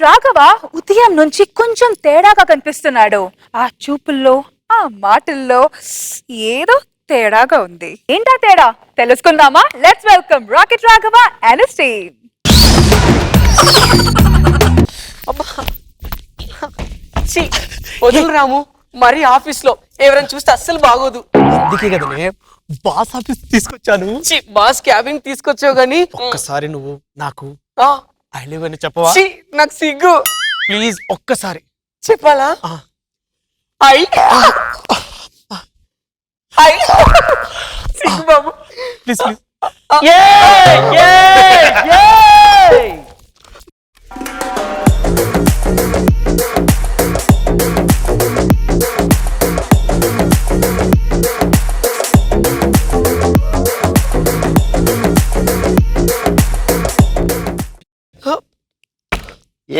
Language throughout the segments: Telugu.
రాఘవ ఉదయం నుంచి కొంచెం తేడాగా కనిపిస్తున్నాడు. ఆ చూపుల్లో, ఆ మాటల్లో ఏదో తేడాగా ఉంది. ఏంటా తేడా తెలుసుకుందామా? Let's welcome rocket Raghava and his team. వదులు రాము, మరి ఆఫీస్ లో ఎవరైనా చూస్తే అస్సలు బాగోదు. అందుకే కదనే బాస్ ఆఫీస్ తీసుకొచ్చాను. బాస్ క్యాబిన్ తీసుకొచ్చావు గానీ ఒక్కసారి నువ్వు నాకు ఆ, ఐ లవ్ అని చెప్పవా? ఛీ, నాకు సిగ్గు. ప్లీజ్ ఒక్కసారి చెప్పాలా? ఆ. ఐ ఐ సిగ్గు బాబు. Please please.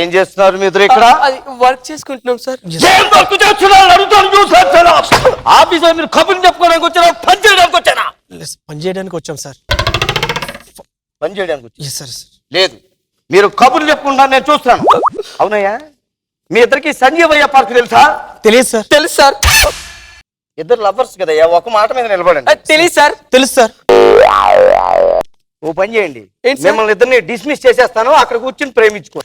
ఏం చేస్తున్నారు మీ ఇద్దరు ఇక్కడ? అది వర్క్ చేసుకుంటున్నాం సార్. ఏం వర్క్ చేస్తున్నారు అడుగుతాను చూసారా? ఆఫీస్ లో మీరు కబుర్లు చెప్పుకోవడానికి వచ్చారా, పని చేయడానికి వచ్చారా? పని చేయడానికి వచ్చాం సార్. పని చేయడానికి వచ్చి ఎస్ సార్. లేదు, మీరు కబుర్లు చెప్పుకుంటా నేను చూస్తాను. అవునయ్యా, మీ ఇద్దరికి సంజీవయ్య పార్క్ తెలుసా? తెలియదు సార్. తెలుసు సార్. ఇద్దరు లవర్స్ కదయ్యా, ఒక మాట మీద నిలబడండి. తెలియదు సార్. తెలుసు సార్. ఓ పని చేయండి, ఏంటి సార్? మిమ్మల్ని ఇద్దరిని డిస్మిస్ చేసేస్తాను, అక్కడ కూర్చుని ప్రేమించుకో.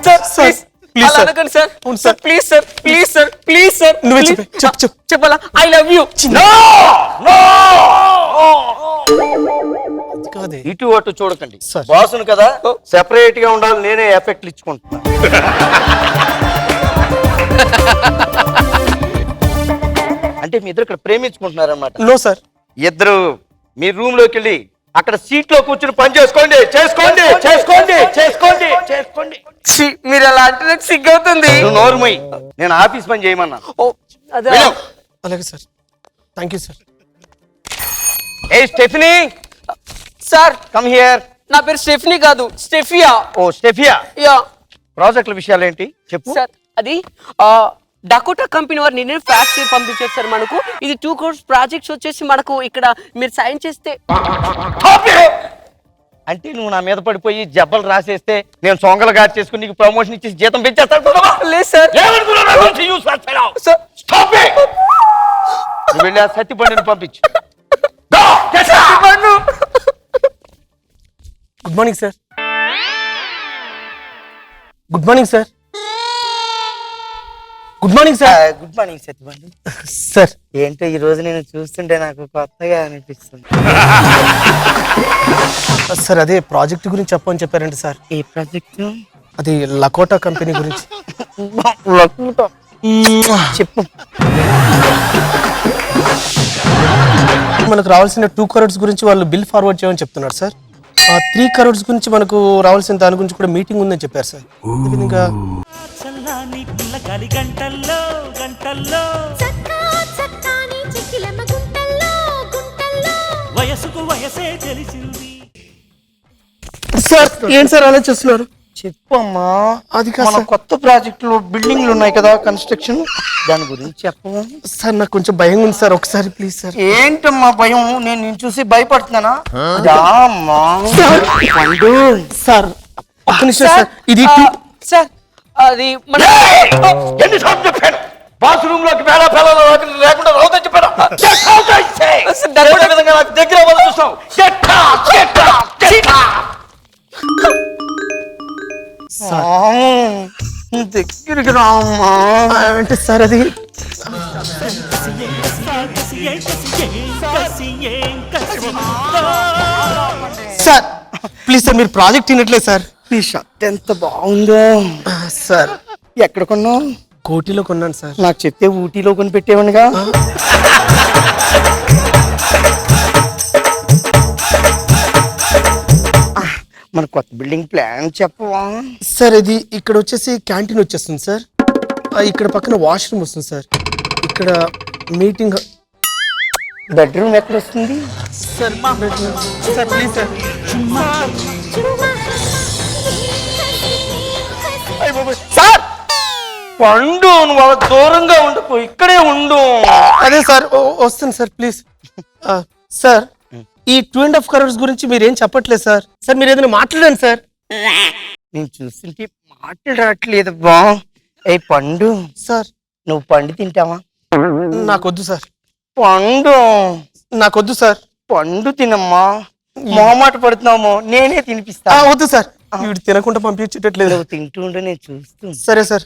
సార్ సార్, ప్లీజ్ అలా సార్. అనకండి సార్. అవును sir. Please sir, please sir, please sir. నువ్వే ప్లీజ్. చెప్పు, చెప్పు, చెప్పు. చెప్పాలా? I love you. కాదే ఇటు అటు చూడకండి, సార్. బాసును కదా, సెపరేట్ గా ఉండాలి. నేనే ఎఫెక్ట్లు ఇచ్చుకుంటున్నా. అంటే మీ ఇద్దరు ఇక్కడ ప్రేమించుకుంటున్నారన్నమాట? No sir. ఇద్దరు మీ రూమ్ లోకి వెళ్ళి అక్కడ సీట్ లో కూర్చుని పని చేసుకోండి. చేసుకోండి చేసుకోండి చేసుకోండి చేసుకోండి. ఛీ, మీరు అలా అంటే నాకు సిగ్గు అవుతుంది. నువ్వు నోరు మూయి. నేను ఆఫీస్ పని చేయమన్నా. ఓ, అదే. వెళ్ళు. అలాగే sir. Thank you sir. A stepney, sir come here. నా పేరు స్టెఫనీ కాదు, స్టెఫియా. ఓ స్టెఫియా, యా ప్రాజెక్టుల విషయాలు ఏంటి చెప్పు. సార్, అది డకోటా కంపెనీ వారు నిన్నే ఫ్యాక్స్ పంపించారు సార్ మనకు. ఇది 2 crores ప్రాజెక్ట్స్ వచ్చేసి మనకు ఇక్కడ మీరు సైన్ చేస్తే. అంటే నువ్వు నా మీద పడిపోయి జబ్బలు రాసేస్తే నేను సొంగలు గారి చేసుకుని నీకు ప్రమోషన్ ఇచ్చేసి జీతం పెంచేస్తాను. లేదు సార్. సార్, నువ్వు వెళ్ళి ఆ సత్తిపండిని పంపించు. Good morning sir. Good morning sir. Good morning sir. Good morning Sattipandi. Sir ఏంటో ఈ రోజు నేను చూస్తుంటే నాకు కొత్తగా అనిపిస్తుంది. సార్ అదే ప్రాజెక్ట్ గురించి చెప్పని చెప్పారంటే సార్. ఈ ప్రాజెక్ట్ అది లకోటా కంపెనీ గురించి చెప్పు. మనకు రావాల్సిన 2 crores గురించి వాళ్ళు బిల్ ఫార్వర్డ్ చేయమని చెప్తున్నారు సార్. 3 crores గురించి మనకు రావాల్సిన దాని గురించి కూడా మీటింగ్ ఉందని చెప్పారు సార్. ఇంకా చల్లాని పిల్లగాలి గంటల్లో గంటల్లో వయసుకు వయసే తెలిసింది. సార్ ఏంటి సార్ అలా చేస్తున్నారు? చెప్పమ్మా. అది కాదు మన సార్. కొత్త ప్రాజెక్టులు బిల్డింగ్లు ఉన్నాయి కదా, కన్స్ట్రక్షన్, దాని గురించి చెప్పు. సార్ నాకు కొంచెం భయం ఉంది సార్, ఒకసారి ప్లీజ్ సార్. ఏంటమ్మా భయం? నేను నిన్ను చూసి భయపడుతున్నానా? సార్ ఒక్క నిమిషం సార్. ఇది సార్ అది మన ఎన్నిసార్లు చెప్పాను బాత్రూమ్ లోకి పేడా పేలాలు లేకుండా రావద్దని చెప్పాను. విధంగా నాకు దగ్గర అవ్వాలని చూస్తావు. దగ్గరికి రామ్మా. అంటే సార్ అది సార్ ప్లీజ్ సార్, మీరు ప్రాజెక్ట్ తినట్లేదు సార్. నీ షర్ట్ ఎంత బాగుందో. సార్ ఎక్కడ కొన్నావు? కోటిలో కొన్నాను సార్. నాకు చెప్తే ఊటీలో కొని పెట్టేవనిగా. మన కొత్త బిల్డింగ్ ప్లాన్ చెప్పవా? సార్ ఇది ఇక్కడ వచ్చేసి క్యాంటీన్ వచ్చేస్తుంది సార్. ఇక్కడ పక్కన వాష్రూమ్ వస్తుంది సార్. ఇక్కడ మీటింగ్ బెడ్రూమ్ ఎక్కడ వస్తుంది? Sir sir please sir. Sir పండు, నువ్వు అలా దూరంగా ఉండకు, ఇక్కడే ఉండు. అదే సార్ వస్తుంది సార్ ప్లీజ్. సార్ ఈ 2.5 crores గురించి మీరు ఏం చెప్పట్లేదు సార్. సార్ మీరు ఏదైనా మాట్లాడండి సార్. నేను చూస్తుంటే మాటలు రావట్లేదు బా. ఏ పండు, సార్ నువ్వు పండు తింటావా? నాకొద్దు సార్. పండు నాకొద్దు సార్. పండు తినమ్మా. మొహమాట పడుతున్నాము, నేనే తినిపిస్తా. వద్దు సార్. వీడు తినకుండా పంపించేటట్లేదు. నువ్వు తింటూ ఉంటే నేను చూస్తూ. సరే సార్.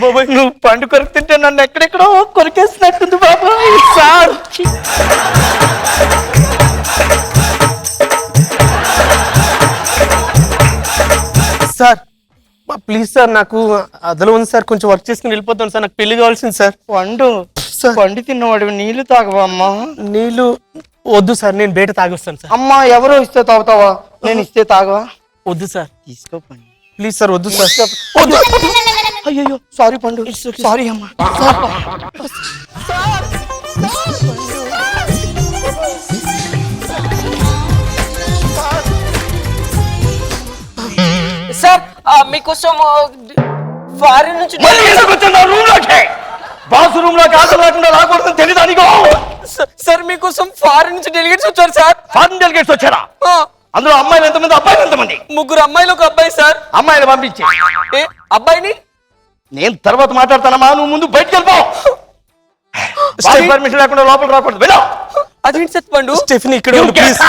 బాబాయ్ నువ్వు పండు కొరుకుతుంటే నన్ను ఎక్కడెక్కడో కొరికేసినట్టుంది బాబాయ్. సార్ సార్ ప్లీజ్ సార్, నాకు అదలో ఉంది సార్, కొంచెం వర్క్ చేసుకుని వెళ్ళిపోతాను సార్. నాకు పెళ్లి కావాల్సింది సార్. పండు సార్ పండు తిన్నవాడు నీళ్లు తాగవా అమ్మా? నీళ్ళు వద్దు సార్, నేను బయట తాగొస్తాను సార్. అమ్మా ఎవరో ఇస్తే తాగుతావా? నేను ఇస్తే తాగవా? వద్దు సార్, తీసుకో పండు ప్లీజ్ సార్. వద్దు సార్. వద్దు. అయ్యో సారీ పండు, సారీ అమ్మా. సార్ మీకోసం ఫారిన్ నుంచి బాసు రూమ్ లోకి ఆటలు లేకుండా రాకూడదని తెలియదా నీకు? సార్ మీకోసం ఫారిన్ నుంచి డెలిగేట్స్ వచ్చారు సార్. ఫారెన్ డెలిగేట్స్ వచ్చారా? అందులో అమ్మాయిలు ఎంతమంది, అబ్బాయిలు ఎంతమంది? 3 అమ్మాయిలు 1 అబ్బాయి సార్. అమ్మాయిలు పంపించి ఏ అబ్బాయిని నేను తర్వాత మాట్లాడతానమ్మా, నువ్వు ముందు బయటకు వెళ్ళిపో. పర్మిషన్ లేకుండా లోపల రాకూడదు. వెళ్ళు. అదేంటి సార్ పండు? స్టెఫినీ ఇక్కడ ఉండు ప్లీజ్.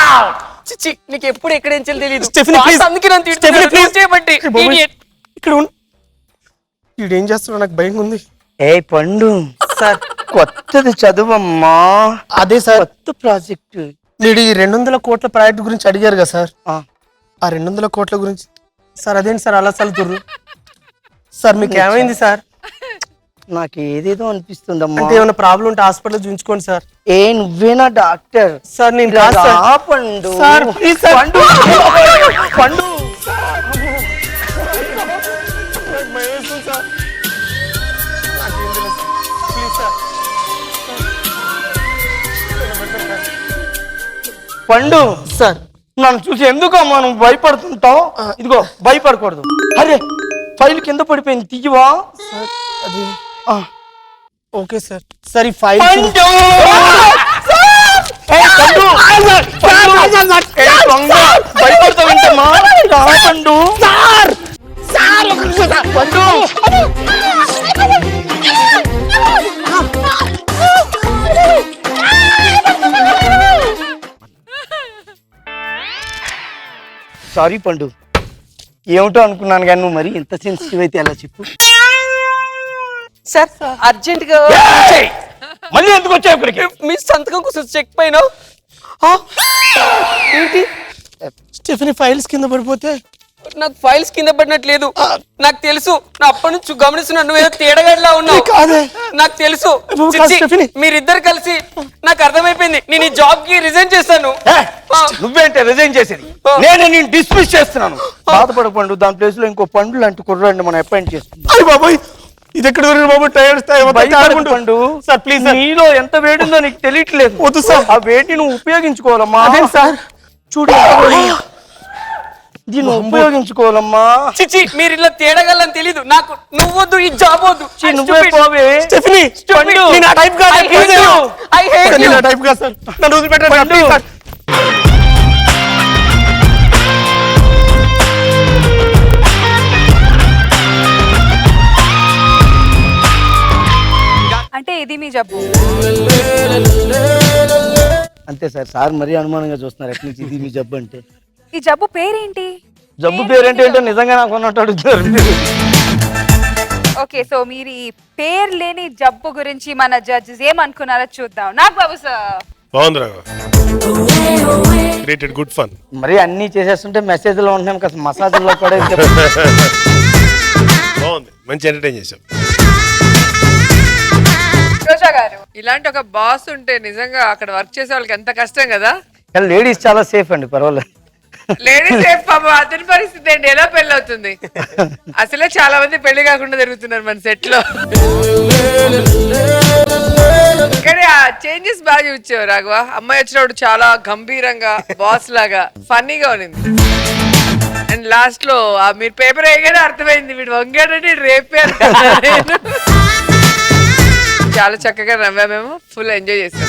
చిచ్చి నీకు ఎప్పుడు ఎక్కడ ఏం తెలియదు. Stepney please. అందుకే నన్ను స్టెఫినీ తిడుతున్నాడు. ప్లీజ్. చేయబట్టి idiot. ఇక్కడ ఉండు. వీడు ఏం చేస్తున్నాడు నాకు భయం ఉంది. ఏ పండు సార్, కొత్తది చదువమ్మా. అదే సార్, కొత్త ప్రాజెక్ట్. మీరు ఈ 200 కోట్ల ప్రాజెక్ట్ గురించి అడిగారు కదా సార్. ఆ 200 కోట్ల గురించి సార్ అదేంటి సార్ అలా సలుతుర్రు సార్? మీకు ఏమైంది సార్? నాకు ఏదేదో అనిపిస్తుందమ్మా. అంటే ఏమైనా ప్రాబ్లం ఉంటే హాస్పిటల్ చూపించుకోండి సార్. ఏ నువ్వేనా డాక్టర్? సార్ నేను కాదు సార్. రా పండు. Sir please sir. పండు పండు పండు సార్ నన్ను చూసి ఎందుకమ్మా నువ్వు భయపడుతుంటావు? ఇదిగో భయపడకూడదు. అరే ఫైల్ కింద పడిపోయింది, తీయవా? అది ఓకే సార్. సార్ ఈ ఫైల్ పండు! ఏ పండు! ఏ దొంగ! భయపడతావేంటమ్మా? రా పండు! పండు! సారీ పండు, ఏమిటో అనుకున్నాను కానీ నువ్వు మరి ఇంత సెన్సిటివ్ అయితే ఎలా చెప్పు. సార్ అర్జెంట్ గా మళ్ళీ ఎందుకు వచ్చావు ఇక్కడికి? మీ సంతకం కోసం చెక్ పైన ఏంటి స్టెఫినీ ఫైల్స్ కింద పడిపోతే నాకు ఫైల్స్ కింద పడినట్లేదు. నాకు తెలుసు, నా అప్పటి నుంచి గమనిస్తున్నాను నువ్వు ఏదో తేడగడ్లా ఉన్నావు. కాదే నాకు తెలుసు. కాదు స్టెఫినీ. మీరిద్దరు కలిసి నాకు అర్థమైపోయింది. నేను ఈ జాబ్ కి రిజైన్ చేస్తాను. నువ్వేంటే రిజైన్ చేసేది? నేను నేను డిస్మిస్ చేస్తున్నాను. బాధపడకండు, దాని ప్లేస్ లో ఇంకో పండు లాంటి కుర్రాడిని మనం అపాయింట్ చేస్తున్నాం. అయ్య బాబాయ్ ఇది ఎక్కడ దొరికిన బాబు? టైర్స్ పండు సార్ ప్లీజ్. నీలో ఎంత వేడిందో నీకు తెలియట్లేదు. వద్దు సార్. ఆ వేడి నువ్వు ఉపయోగించుకోవాలమ్మా. అదే సార్ చూడు దీన్ని ఉపయోగించుకోవాలమ్మా. చిచి మీరు ఇలా తేడగలని తెలీదు నాకు. నువ్వొద్దు, ఈ జాబ్ వద్దు. నువ్వే పోవే. స్టెఫినీ పండు. నేను ఆ టైప్ కాదు. I hate you. I hate you. నేను ఆ టైప్ కాదు సార్. నన్ను వదిలిపెట్టండి సార్, ప్లీజ్ సార్. అంటే ఇది మీ జబ్బు. అంతే సార్. సార్ మరీ అనుమానంగా చూస్తున్నారు ఎట్ల నుంచి ఇది మీ జబ్బు అంటే. ఈ జబ్బు పేరేంటి? జబ్బు పేరేంటి ఏంటో నిజంగా నాకు అన్నట్టు అడుగుతారు. ఓకే, సో మీరు ఈ పేరు లేని జబ్బు గురించి మన జడ్జెస్ ఏమనుకున్నారో చూద్దాం. నాకు బాబు సార్ బాగుంది రాఘవ. Created good fun. మరి అన్ని చేసేస్తుంటే మెసేజ్ లో ఉంటున్నాం కదా, మసాజ్ లో కూడా బాగుంది, మంచి ఎంటర్టైన్ చేసాం. రోజా గారు, ఇలాంటి ఒక బాస్ ఉంటే నిజంగా అక్కడ వర్క్ చేసే వాళ్ళకి ఎంత కష్టం కదా. లేడీస్ చాలా సేఫ్ అండి, పర్వాలేదు. లేడీస్ పాపం అతని పరిస్థితి ఏంటి, ఎలా పెళ్లి అవుతుంది? అసలే చాలా మంది పెళ్లి కాకుండా తిరుగుతున్నారు మన సెట్ లో. కానీ ఆ చేంజెస్ బాగా చూపించావు రాఘవ. అమ్మాయి వచ్చినప్పుడు చాలా గంభీరంగా బాస్ లాగా ఫన్నీగా ఉన్నింది. అండ్ లాస్ట్ లో మీరు పేపర్ వేయగానే అర్థమైంది వీడు వంగాడని రేపారు. చాలా చక్కగా నవ్వా, మేము ఫుల్ ఎంజాయ్ చేసాం.